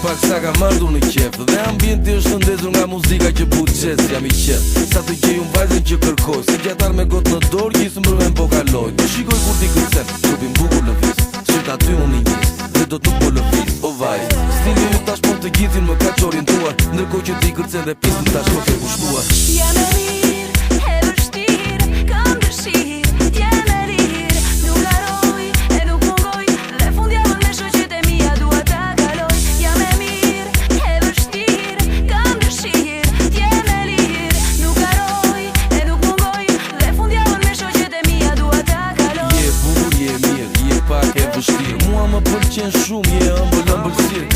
pak sa ka marrë në qef. Dhe ambienti është ndezur nga muzika që but qes. Jam i qef, sa të gjej unë vajzën që kërkoj. Si gjatar me gotë në dorë, gjithë mbrëmen po kaloj. Të shikoj kur ti kërcen, trupin bukur lëviz. Syt aty unë i njës, dhe do të po lëviz. O vaj, stili ju tash mund të gjithin më ka që orientuar. Ndërkohë që ti kërcen dhe pisën tash po ke kushtuar. Jam e mirë, e vështirë, kam dëshirë, t'jem e lirë. Nuk haroj, e nuk mungoj, dhe fundjavën me shoqet e mia dua ta kaloj. Jam e mirë, e vështirë, kam dëshirë, t'jem e lirë. Nuk haroj, e nuk mungoj, dhe fundjavën me shoqet e mia dua ta kaloj. Je bukur, je mirë, je pak e vështirë. Mua më pëlqen shumë, je ëmbël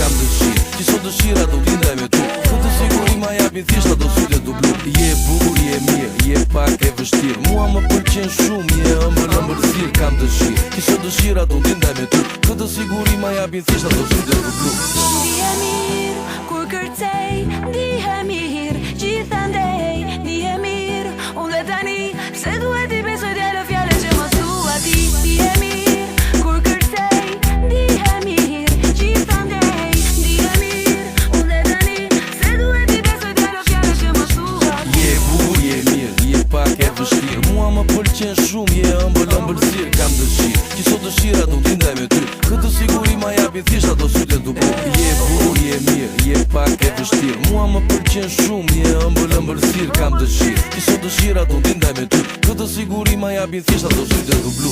kam dëshirë. Që sot dëshira do t'lindaj me tu. Këtë siguri ma japin thjesht ato sytë e dublu. Je bukur, je mirë, je pak e vështirë. Mua më pëlqen shumë, je ëmbël kam dëshirë. Që sot dëshira do t'lindaj me tu. Këtë siguri ma japin thjesht ato sytë e dublu. Ndihe mirë, kur kërcej, ndihe mirë, gjithandej, ndihe mirë. Unë dhe tani, pse duhet i besoj t'jallë fjale që më thua ti. Ndihe mirë, kur kërcej, ndihe mirë, gjithandej, ndihe mirë. Unë dhe tani, pse duhet i besoj t'jallë fjale që më thua ti. Je bukur, je mirë, je pak e vështirë. Mua më pëlqen shumë, je ëmbël kam dëshirë. Që sot dëshira do t'lindaj me ty. Këtë siguri ma japin thjesht ato sytë e dublu. Je bukur, je mirë, je pak e vështirë. Mua më pëlqen shumë, je ëmbël kam dëshirë. Që sot dëshira do t'lindaj me ty. Këtë siguri ma japin thjesht ato sytë e dublu.